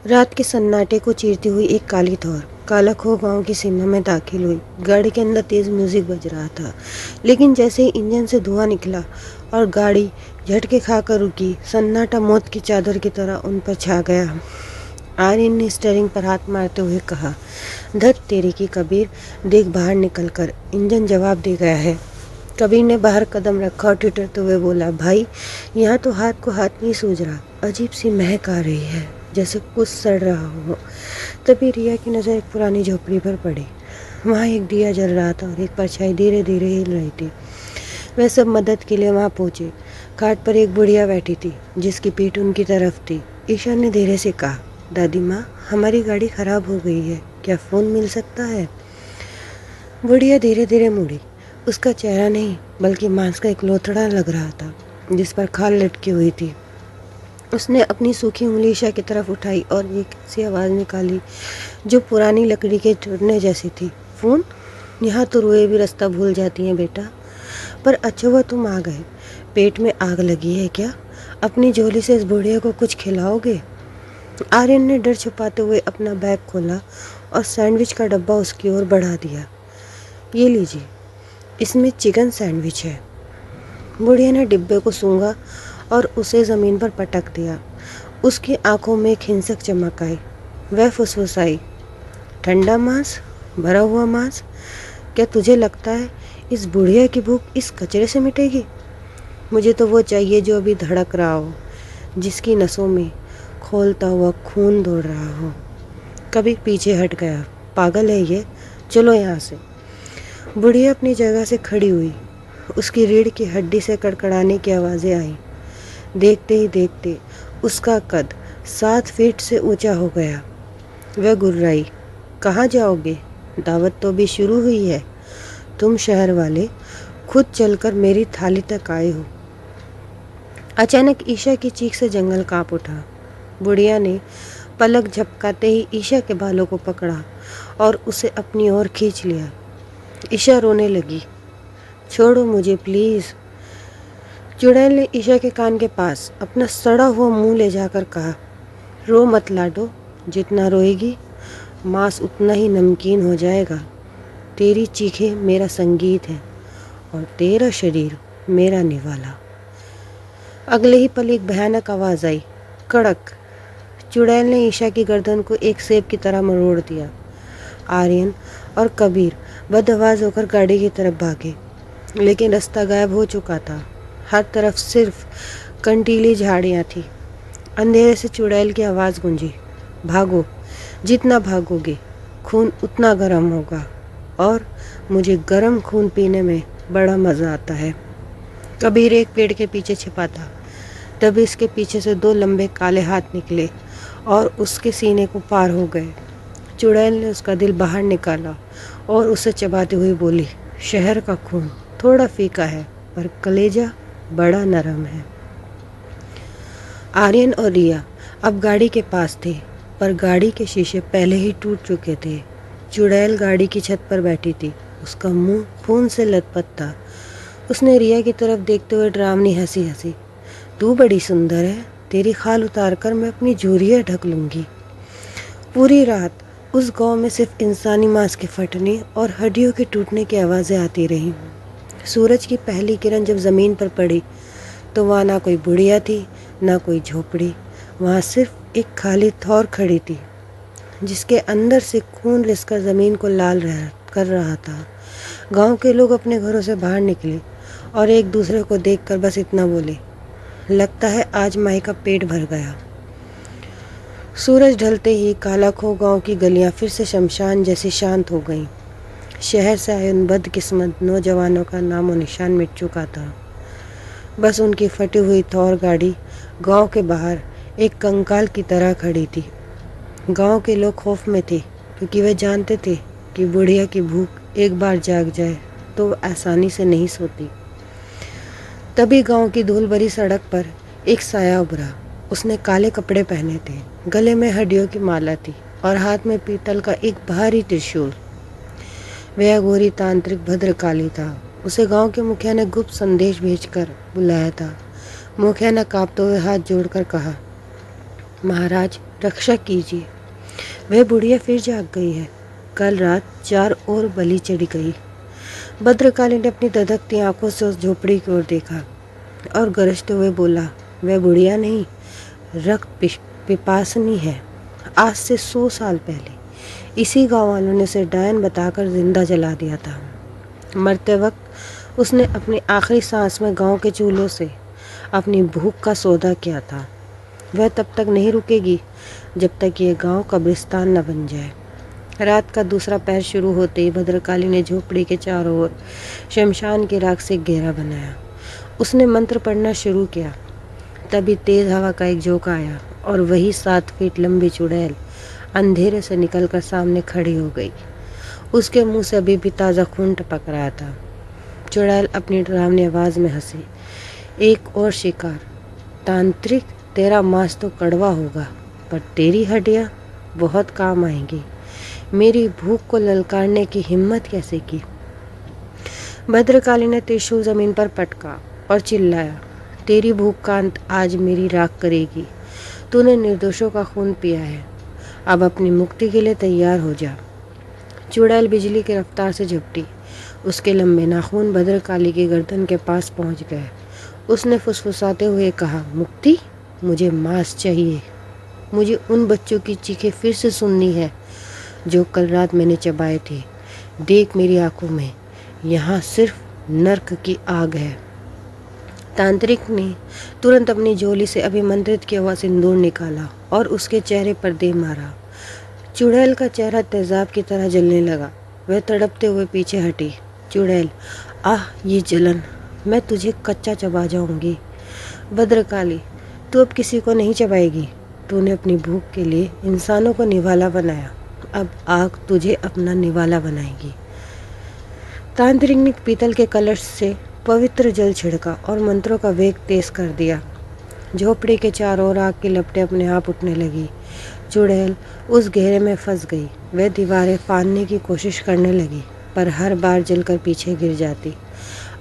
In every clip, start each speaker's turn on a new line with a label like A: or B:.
A: रात के सन्नाटे को चीरती हुई एक काली थोर कालाखो गांव की सीमा में दाखिल हुई। गाड़ी के अंदर तेज म्यूजिक बज रहा था, लेकिन जैसे ही इंजन से धुआं निकला और गाड़ी झटके खाकर रुकी, सन्नाटा मौत की चादर की तरह उन पर छा गया। आर्यन ने स्टीयरिंग पर हाथ मारते हुए कहा, धत तेरी की कबीर, देख बाहर निकल कर। इंजन जवाब दे गया है। कबीर ने बाहर कदम रखा और ठिठुरते हुए बोला, भाई यहाँ तो हाथ को हाथ नहीं सूझ रहा। अजीब सी महक आ रही है, जैसे कुछ सड़ रहा हो। तभी रिया की नज़र एक पुरानी झोपड़ी पर पड़ी। वहाँ एक दिया जल रहा था और एक परछाई धीरे धीरे हिल रही थी। वह सब मदद के लिए वहाँ पहुँचे। खाट पर एक बुढ़िया बैठी थी, जिसकी पीठ उनकी तरफ थी। ईशा ने धीरे से कहा, दादी माँ, हमारी गाड़ी खराब हो गई है, क्या फ़ोन मिल सकता है? बुढ़िया धीरे धीरे मुड़ी। उसका चेहरा नहीं बल्कि मांस का एक लोथड़ा लग रहा था, जिस पर खाल लटकी हुई थी। उसने अपनी सूखी उंगली ईशा की तरफ उठाई और एक सी आवाज़ निकाली जो पुरानी लकड़ी के टूटने जैसी थी। फ़ोन? यहाँ तो रुए भी रास्ता भूल जाती हैं बेटा। पर अच्छा हुआ तुम आ गए। पेट में आग लगी है क्या? अपनी झोली से इस बुढ़िया को कुछ खिलाओगे? आर्यन ने डर छुपाते हुए अपना बैग खोला और सैंडविच का डब्बा उसकी ओर बढ़ा दिया। ये लीजिए, इसमें चिकन सैंडविच है। बुढ़िया ने डिब्बे को सूंघा और उसे ज़मीन पर पटक दिया। उसकी आंखों में एक हिंसक चमक आई। वह फुसफुसाई, ठंडा मांस, भरा हुआ मांस। क्या तुझे लगता है इस बुढ़िया की भूख इस कचरे से मिटेगी? मुझे तो वो चाहिए जो अभी धड़क रहा हो, जिसकी नसों में खौलता हुआ खून दौड़ रहा हो। कभी पीछे हट गया। पागल है ये, चलो यहाँ से। बुढ़िया अपनी जगह से खड़ी हुई। उसकी रीढ़ की हड्डी से कड़कड़ाने की आवाज़ें आईं। देखते ही देखते उसका कद 7 फीट से ऊंचा हो गया। वह गुर्राई, कहाँ जाओगे? दावत तो अभी शुरू हुई है। तुम शहर वाले खुद चलकर मेरी थाली तक आए हो। अचानक ईशा की चीख से जंगल कांप उठा। बुढ़िया ने पलक झपकाते ही ईशा के बालों को पकड़ा और उसे अपनी ओर खींच लिया। ईशा रोने लगी। छोड़ो मुझे प्लीज़। चुड़ैल ने ईशा के कान के पास अपना सड़ा हुआ मुंह ले जाकर कहा, रो मत लाडो, जितना रोएगी मांस उतना ही नमकीन हो जाएगा। तेरी चीखें मेरा संगीत है और तेरा शरीर मेरा निवाला। अगले ही पल एक भयानक आवाज़ आई, कड़क। चुड़ैल ने ईशा की गर्दन को एक सेब की तरह मरोड़ दिया। आर्यन और कबीर बदआवाज़ होकर गाड़ी की तरफ भागे, लेकिन रास्ता गायब हो चुका था। हर तरफ सिर्फ कंटीली झाड़ियाँ थी। अंधेरे से चुड़ैल की आवाज़ गूंजी, भागो, जितना भागोगे खून उतना गर्म होगा और मुझे गर्म खून पीने में बड़ा मज़ा आता है। कबीर एक पेड़ के पीछे छिपा था। तभी इसके पीछे से 2 लंबे काले हाथ निकले और उसके सीने को पार हो गए। चुड़ैल ने उसका दिल बाहर निकाला और उसे चबाते हुए बोली, शहर का खून थोड़ा फीका है पर कलेजा बड़ा नरम है। आर्यन और रिया अब गाड़ी के पास थे, पर गाड़ी के शीशे पहले ही टूट चुके थे। चुड़ैल गाड़ी की छत पर बैठी थी। उसका मुंह खून से लथपथ था। उसने रिया की तरफ देखते हुए डरावनी हंसी हंसी, तू बड़ी सुंदर है, तेरी खाल उतार कर मैं अपनी झुर्रियाँ ढक लूँगी। पूरी रात उस गांव में सिर्फ इंसानी मांस के फटने और हड्डियों के टूटने की आवाज़ें आती रहीं। सूरज की पहली किरण जब ज़मीन पर पड़ी तो वहाँ ना कोई बुढ़िया थी, ना कोई झोपड़ी। वहाँ सिर्फ एक खाली थौर खड़ी थी, जिसके अंदर से खून रिसकर ज़मीन को लाल कर रहा था। गांव के लोग अपने घरों से बाहर निकले और एक दूसरे को देखकर बस इतना बोले, लगता है आज माई का पेट भर गया। सूरज ढलते ही कालाखो गांव की गलियां फिर से शमशान जैसी शांत हो गईं। शहर से आए उन बदकिस्मत नौजवानों का नामो निशान मिट चुका था। बस उनकी फटी हुई थौर गाड़ी गांव के बाहर एक कंकाल की तरह खड़ी थी। गांव के लोग खौफ में थे, क्योंकि वे जानते थे कि बुढ़िया की भूख एक बार जाग जाए तो वो आसानी से नहीं सोती। तभी गांव की धूल भरी सड़क पर एक साया उभरा। उसने काले कपड़े पहने थे, गले में हड्डियों की माला थी और हाथ में पीतल का एक भारी त्रिशूल। वह अघोरी तांत्रिक भद्रकाली था। उसे गांव के मुखिया ने गुप्त संदेश भेजकर बुलाया था। मुखिया ने कांपते हुए हाथ जोड़कर कहा, महाराज रक्षा कीजिए। वह बुढ़िया फिर जाग गई है। कल रात 4 और बलि चढ़ गई। भद्रकाली ने अपनी धधकती आंखों से उस झोपड़ी की ओर देखा और गरजते हुए बोला, वह बुढ़िया नहीं, रक्त पिपासनी है। आज से 100 साल पहले इसी गांव वालों ने उसे डायन बताकर जिंदा जला दिया था। मरते वक्त उसने अपनी आखिरी सांस में गांव के चूल्हों से अपनी भूख का सौदा किया था। वह तब तक नहीं रुकेगी जब तक ये गांव कब्रिस्तान न बन जाए। रात का दूसरा पहर शुरू होते ही भद्रकाली ने झोपड़ी के चारों ओर शमशान की राख से घेरा बनाया। उसने मंत्र पढ़ना शुरू किया। तभी तेज हवा का एक झोंका आया और वही 7 फीट लंबी चुड़ैल अंधेरे से निकलकर सामने खड़ी हो गई। उसके मुंह से अभी भी ताज़ा खून टपक रहा था। चुड़ैल अपनी डरावनी आवाज़ में हंसी। एक और शिकार। तांत्रिक, तेरा मांस तो कड़वा होगा, पर तेरी हड्डियाँ बहुत काम आएंगी। मेरी भूख को ललकारने की हिम्मत कैसे की? भद्रकाली ने त्रिशूल जमीन पर पटका और चिल्लाया, तेरी भूख का अंत आज मेरी राख करेगी। तूने निर्दोषों का खून पिया है, अब अपनी मुक्ति के लिए तैयार हो जा। चुड़ैल बिजली की रफ्तार से झपटी। उसके लंबे नाखून भद्रकाली की गर्दन के पास पहुंच गए। उसने फुसफुसाते हुए कहा, मुक्ति? मुझे मांस चाहिए। मुझे उन बच्चों की चीखें फिर से सुननी है जो कल रात मैंने चबाए थे। देख मेरी आंखों में, यहाँ सिर्फ नर्क की आग है। तांत्रिक ने तुरंत अपनी झोली से अभिमंत्रित किया हुआ सिंदूर निकाला और उसके चेहरे पर दे मारा। चुड़ैल का चेहरा तेजाब की तरह जलने लगा। वह तड़पते हुए पीछे हटी। चुड़ैल, आह ये जलन, मैं तुझे कच्चा चबा जाऊंगी। भद्रकाली, तू अब किसी को नहीं चबाएगी। तूने अपनी भूख के लिए इंसानों को निवाला बनाया, अब आग तुझे अपना निवाला बनाएगी। तांत्रिक ने पीतल के कलश से पवित्र जल छिड़का और मंत्रों का वेग तेज कर दिया। झोपड़ी के चारों ओर आग की लपटें अपने आप उठने लगी। चुड़ैल उस घेरे में फंस गई। वह दीवारें फाड़ने की कोशिश करने लगी, पर हर बार जलकर पीछे गिर जाती।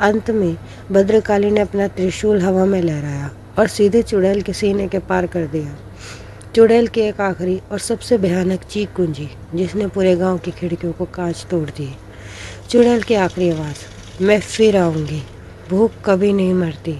A: अंत में भद्रकाली ने अपना त्रिशूल हवा में लहराया और सीधे चुड़ैल के सीने के पार कर दिया। चुड़ैल की एक आखिरी और सबसे भयानक चीख गूंजी, जिसने पूरे गांव की खिड़कियों को कांच तोड़ दिए। चुड़ैल की आखिरी आवाज़, मैं फिर आऊँगी, भूख कभी नहीं मरती।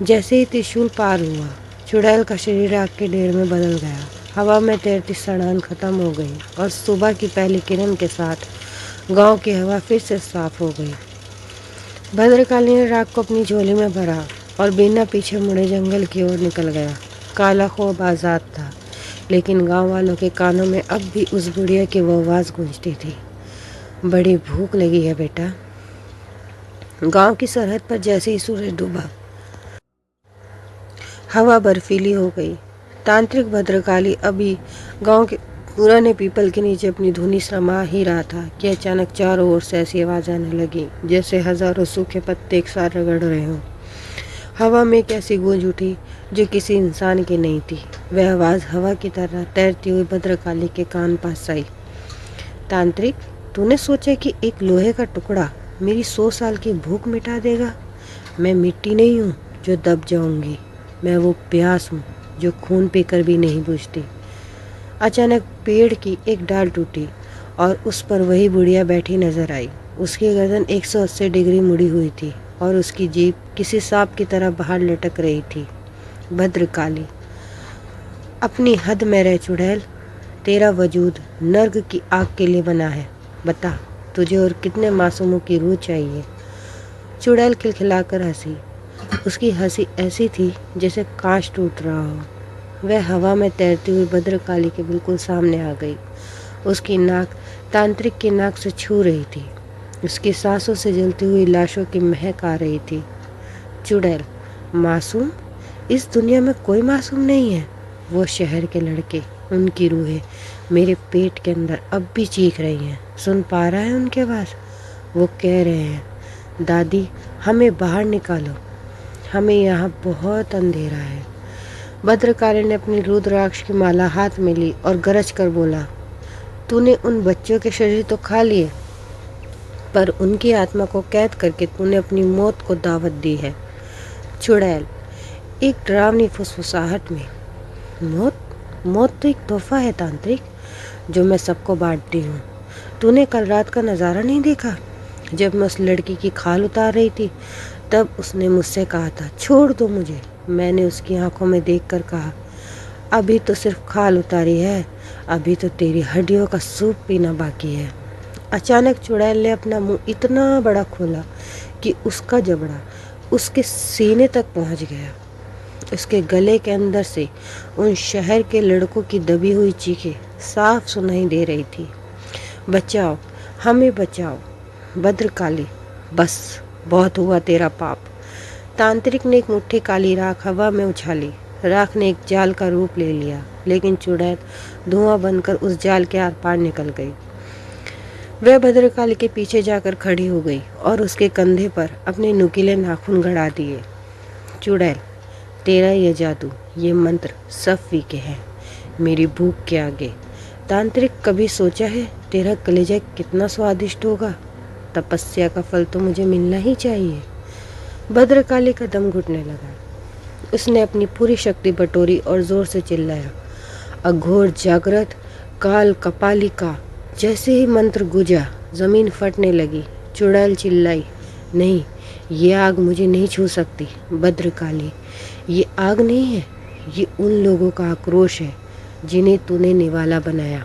A: जैसे ही त्रिशूल पार हुआ, चुड़ैल का शरीर आग के ढेर में बदल गया। हवा में तैरती सड़ान खत्म हो गई और सुबह की पहली किरण के साथ गांव की हवा फिर से साफ हो गई। भद्रकाली ने राख को अपनी झोली में भरा और बिना पीछे मुड़े जंगल की ओर निकल गया। काला ख्वाब आज़ाद था, लेकिन गांव वालों के कानों में अब भी उस बुढ़िया की वो आवाज़ गूंजती थी, बड़ी भूख लगी है बेटा। गांव की सरहद पर जैसे ही सूरज डूबा, हवा बर्फीली हो गई। तांत्रिक भद्रकाली अभी गांव के पुराने पीपल के नीचे अपनी धुनी समा ही रहा था कि अचानक चारों ओर से ऐसी आवाज़ आने लगी जैसे हजारों सूखे पत्ते एक साथ रगड़ रहे हों। हवा में एक ऐसी गूंज उठी जो किसी इंसान की नहीं थी। वह आवाज़ हवा की तरह तैरती हुई भद्रकाली के कान पास आई। तांत्रिक, तूने सोचा कि एक लोहे का टुकड़ा मेरी 100 साल की भूख मिटा देगा? मैं मिट्टी नहीं हूँ जो दब जाऊंगी, मैं वो प्यास हूँ जो खून पीकर भी नहीं बुझती। अचानक पेड़ की एक डाल टूटी और उस पर वही बुढ़िया बैठी नजर आई। उसकी गर्दन 180 डिग्री मुड़ी हुई थी और उसकी जीभ किसी सांप की तरह बाहर लटक रही थी। भद्रकाली, अपनी हद में रह चुड़ैल, तेरा वजूद नर्क की आग के लिए बना है। बता, तुझे और कितने मासूमों की रूह चाहिए? चुड़ैल खिलखिलाकर हंसी। उसकी हंसी ऐसी थी जैसे कांच टूट रहा हो। वह हवा में तैरती हुई भद्रकाली के बिल्कुल सामने आ गई। उसकी नाक तांत्रिक की नाक से छू रही थी। उसकी सांसों से जलती हुई लाशों की महक आ रही थी। चुड़ैल, मासूम? इस दुनिया में कोई मासूम नहीं है। वो शहर के लड़के, उनकी रूहें मेरे पेट के अंदर अब भी चीख रही हैं। सुन पा रहा है उनकी आवाज़? वो कह रहे हैं, दादी हमें बाहर निकालो, हमें यहाँ बहुत अंधेरा है। भद्रकाली ने अपनी रुद्राक्ष की माला हाथ में ली और गरज कर बोला, तूने उन बच्चों के शरीर तो खा लिए, पर उनकी आत्मा को कैद करके तूने अपनी मौत को दावत दी है। चुड़ैल एक डरावनी फुसफुसाहट में, मौत? मौत तो एक तोहफा है तांत्रिक, जो मैं सबको बांटती हूँ। तूने कल रात का नज़ारा नहीं देखा? जब मैं उस लड़की की खाल उतार रही थी, तब उसने मुझसे कहा था, छोड़ दो मुझे। मैंने उसकी आंखों में देखकर कहा, अभी तो सिर्फ खाल उतारी है, अभी तो तेरी हड्डियों का सूप पीना बाकी है। अचानक चुड़ैल ने अपना मुंह इतना बड़ा खोला कि उसका जबड़ा उसके सीने तक पहुंच गया। उसके गले के अंदर से उन शहर के लड़कों की दबी हुई चीखें साफ सुनाई दे रही थी, बचाओ, हमें बचाओ, भद्रकाली, बस बहुत हुआ तेरा पाप। तांत्रिक ने एक मुट्ठी काली राख हवा में उछाली। राख ने एक जाल का रूप ले लिया, लेकिन चुड़ैल धुआं बनकर उस जाल के आर पार निकल गई। वह भद्रकाली के पीछे जाकर खड़ी हो गई और उसके कंधे पर अपने नुकीले नाखून गड़ा दिए। चुड़ैल, तेरा ये जादू, ये मंत्र सब फीके हैं मेरी भूख के आगे। तांत्रिक, कभी सोचा है तेरा कलेजा कितना स्वादिष्ट होगा? तपस्या का फल तो मुझे मिलना ही चाहिए। भद्रकाली का दम घुटने लगा। उसने अपनी पूरी शक्ति बटोरी और जोर से चिल्लाया, अघोर जागृत काल कपालिका। जैसे ही मंत्र गूंजा, जमीन फटने लगी। चुड़ैल चिल्लाई, नहीं, ये आग मुझे नहीं छू सकती। भद्रकाली, ये आग नहीं है, ये उन लोगों का आक्रोश है जिन्हें तूने निवाला बनाया।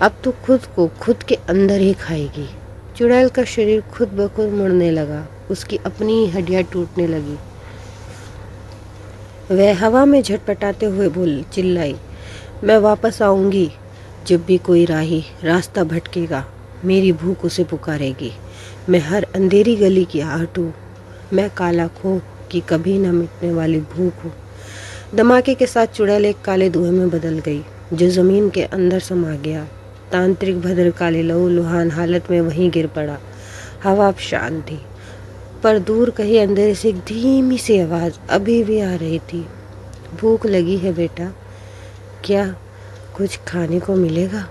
A: अब तो खुद को खुद के अंदर ही खाएगी। चुड़ैल का शरीर खुद ब खुद मुड़ने लगा, उसकी अपनी हड्डियां टूटने लगी। वह हवा में झटपटाते हुए चिल्लाई, मैं वापस आऊंगी। जब भी कोई राही रास्ता भटकेगा, मेरी भूख उसे पुकारेगी। मैं हर अंधेरी गली की आहट हूँ। मैं काला खो की कभी न मिटने वाली भूख हूँ। धमाके के साथ चुड़ैल एक काले धुएं में बदल गई, जो जमीन के अंदर समा गया। तांत्रिक भद्रकाली लहूलुहान हालत में वहीं गिर पड़ा। हवा अब शांत थी, पर दूर कहीं अंधेरे से एक धीमी सी आवाज़ अभी भी आ रही थी, भूख लगी है बेटा? क्या कुछ खाने को मिलेगा?